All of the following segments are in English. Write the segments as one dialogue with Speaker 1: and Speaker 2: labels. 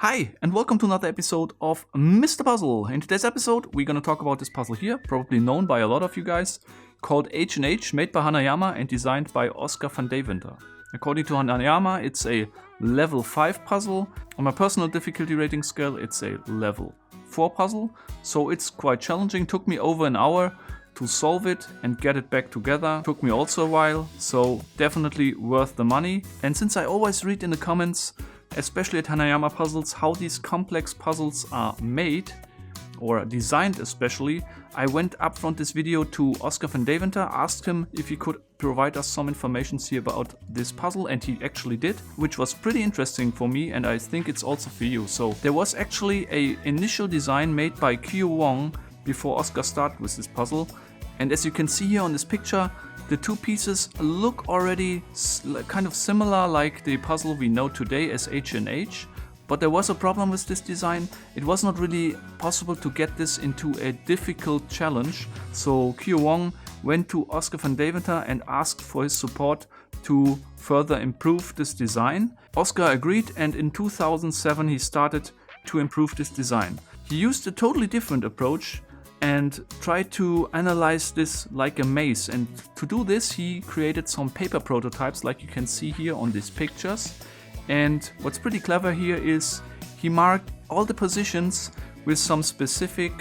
Speaker 1: Hi, and welcome to another episode of Mr. Puzzle. In today's episode, we're going to talk about this puzzle here, probably known by a lot of you guys, called H&H, made by Hanayama and designed by Oskar van Deventer. According to Hanayama, it's a level 5 puzzle. On my personal difficulty rating scale, it's a level 4 puzzle, so it's quite challenging. Took me over an hour to solve it and get it back together. Took me also a while, so definitely worth the money. And since I always read in the comments, especially at Hanayama Puzzles, how these complex puzzles are made or designed especially, I went upfront this video to Oskar van Deventer, asked him if he could provide us some information here about this puzzle, and he actually did, which was pretty interesting for me, and I think it's also for you. So there was actually an initial design made by Kyo Wong before Oskar started with this puzzle, and as you can see here on this picture, the two pieces look already kind of similar like the puzzle we know today as H&H, but there was a problem with this design. It was not really possible to get this into a difficult challenge, so Kyo Wong went to Oskar van Deventer and asked for his support to further improve this design. Oskar agreed, and in 2007 he started to improve this design. He used a totally different approach and tried to analyze this like a maze, and to do this he created some paper prototypes like you can see here on these pictures. And what's pretty clever here is he marked all the positions with some specific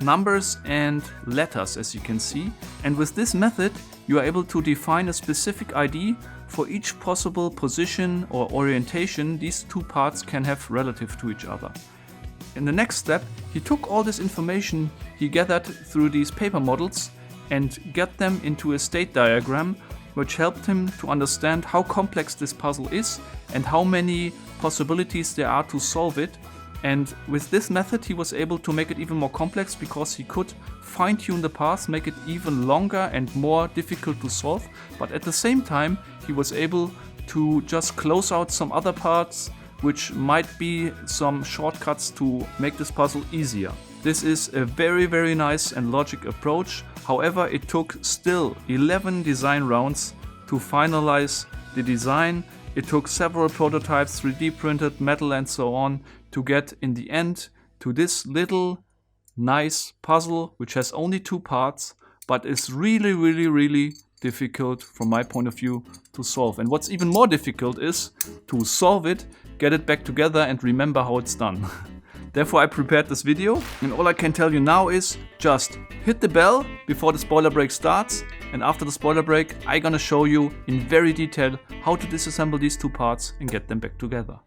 Speaker 1: numbers and letters, as you can see, and with this method you are able to define a specific ID for each possible position or orientation these two parts can have relative to each other. In the next step, he took all this information he gathered through these paper models and got them into a state diagram, which helped him to understand how complex this puzzle is and how many possibilities there are to solve it. And with this method he was able to make it even more complex because he could fine-tune the path, make it even longer and more difficult to solve, but at the same time he was able to just close out some other parts which might be some shortcuts to make this puzzle easier. This is a very nice and logic approach. However, it took still 11 design rounds to finalize the design. It took several prototypes, 3D printed, metal and so on, to get in the end to this little nice puzzle which has only two parts, but is really difficult from my point of view to solve. And what's even more difficult is to solve it, get it back together and remember how it's done. Therefore I prepared this video, and all I can tell you now is just hit the bell before the spoiler break starts, and after the spoiler break I'm gonna show you in very detail how to disassemble these two parts and get them back together.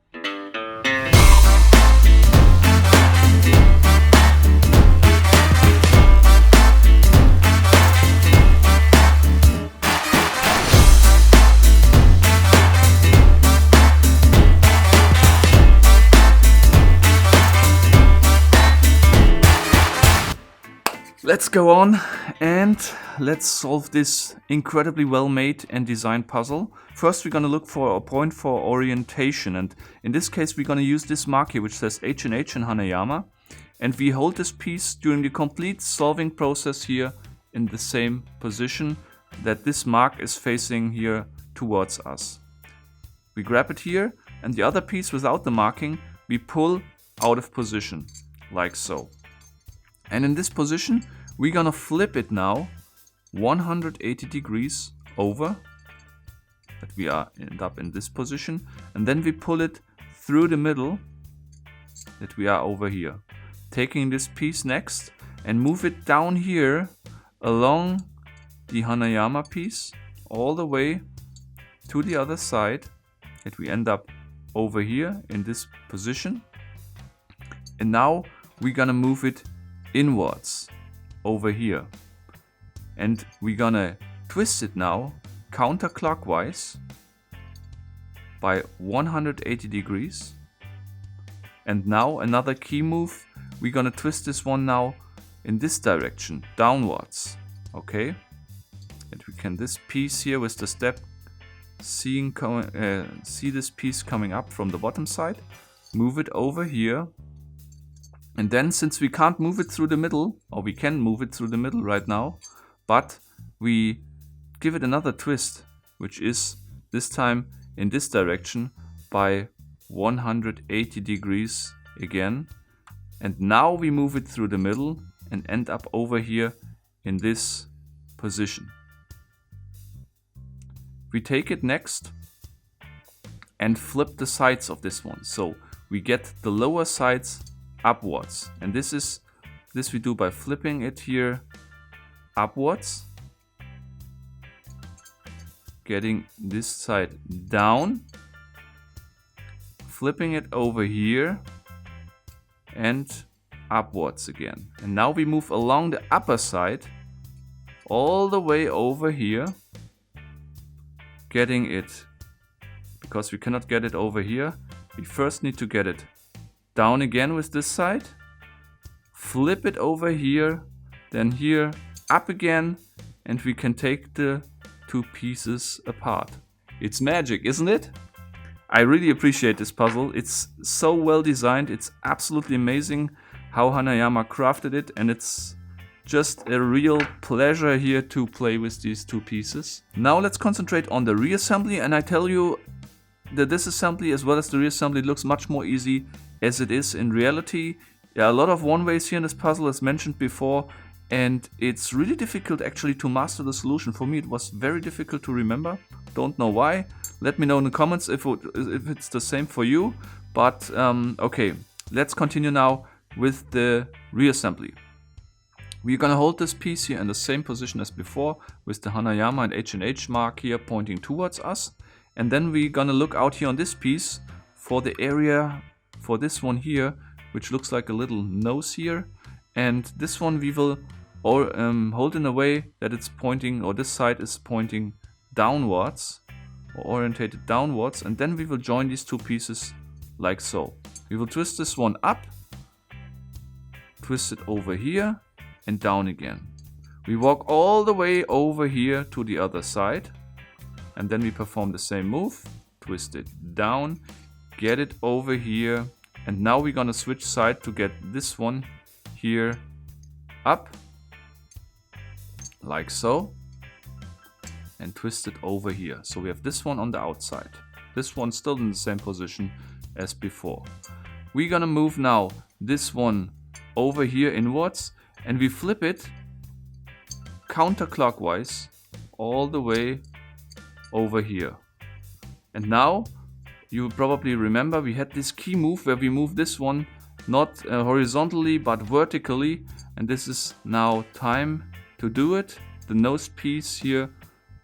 Speaker 1: Let's go on and let's solve this incredibly well made and designed puzzle. First we're going to look for a point for orientation, and in this case we're going to use this mark here which says H&H and Hanayama, and we hold this piece during the complete solving process here in the same position that this mark is facing here towards us. We grab it here, and the other piece without the marking we pull out of position like so. And in this position we're gonna flip it now 180 degrees over, that we end up in this position, and then we pull it through the middle, that we are over here. Taking this piece next and move it down here along the Hanayama piece all the way to the other side, that we end up over here in this position. And now we're gonna move it inwards over here, and we're gonna twist it now counterclockwise by 180 degrees. And now another key move, we're gonna twist this one now in this direction downwards. Okay, and we can this piece here with the step see this piece coming up from the bottom side, move it over here. And then, since we can't move it through the middle, or we can move it through the middle right now, but we give it another twist, which is this time in this direction by 180 degrees again. And now we move it through the middle and end up over here in this position. We take it next and flip the sides of this one. So we get the lower sides upwards. And this we do by flipping it here upwards. Getting this side down. Flipping it over here. And upwards again. And now we move along the upper side all the way over here, getting it, because we cannot get it over here, we first need to get it down again with this side, flip it over here, then here up again, and we can take the two pieces apart. It's magic, isn't it? I really appreciate this puzzle. It's so well designed. It's absolutely amazing how Hanayama crafted it, and it's just a real pleasure here to play with these two pieces. Now let's concentrate on the reassembly, and I tell you the disassembly as well as the reassembly looks much more easy as it is in reality. There are a lot of one-ways here in this puzzle as mentioned before, and it's really difficult actually to master the solution. For me it was very difficult to remember. Don't know why. Let me know in the comments if it's the same for you. But okay, let's continue now with the reassembly. We're gonna hold this piece here in the same position as before with the Hanayama and H&H mark here pointing towards us. And then we're gonna look out here on this piece for the area for this one here, which looks like a little nose here. And this one we will hold in a way that it's pointing, or this side is pointing downwards, or orientated downwards. And then we will join these two pieces like so. We will twist this one up, twist it over here, and down again. We walk all the way over here to the other side, and then we perform the same move, twist it down, get it over here, and now we're gonna switch side to get this one here up, like so, and twist it over here. So we have this one on the outside, this one still in the same position as before. We're gonna move now this one over here inwards, and we flip it counterclockwise all the way over here. And now you probably remember we had this key move where we move this one not horizontally but vertically, and this is now time to do it. The nose piece here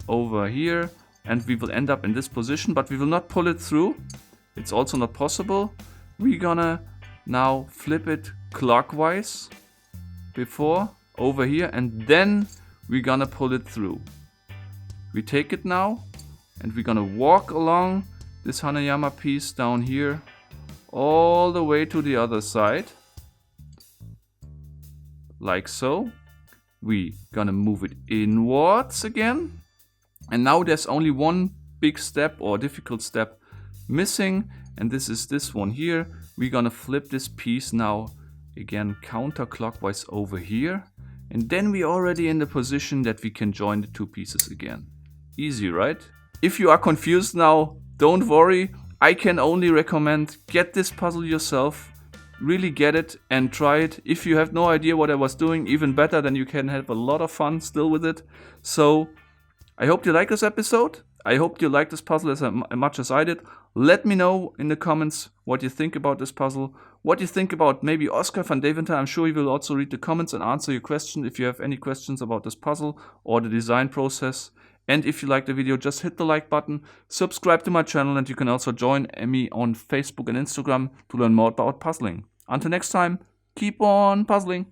Speaker 1: over here, and we will end up in this position, but we will not pull it through. It's also not possible. We're gonna now flip it clockwise before over here, and then we're gonna pull it through. We take it now and we're gonna walk along this Hanayama piece down here all the way to the other side, like so. We're gonna move it inwards again, and now there's only one big step or difficult step missing, and this is this one here. We're gonna flip this piece now again counterclockwise over here, and then we're already in the position that we can join the two pieces again. Easy, right? If you are confused now, don't worry. I can only recommend get this puzzle yourself, really get it and try it. If you have no idea what I was doing, even better, then you can have a lot of fun still with it. So I hope you like this episode. I hope you like this puzzle as much as I did. Let me know in the comments what you think about this puzzle. What you think about maybe Oskar van Deventer. I'm sure he will also read the comments and answer your question if you have any questions about this puzzle or the design process. And if you like the video, just hit the like button, subscribe to my channel, and you can also join me on Facebook and Instagram to learn more about puzzling. Until next time, keep on puzzling!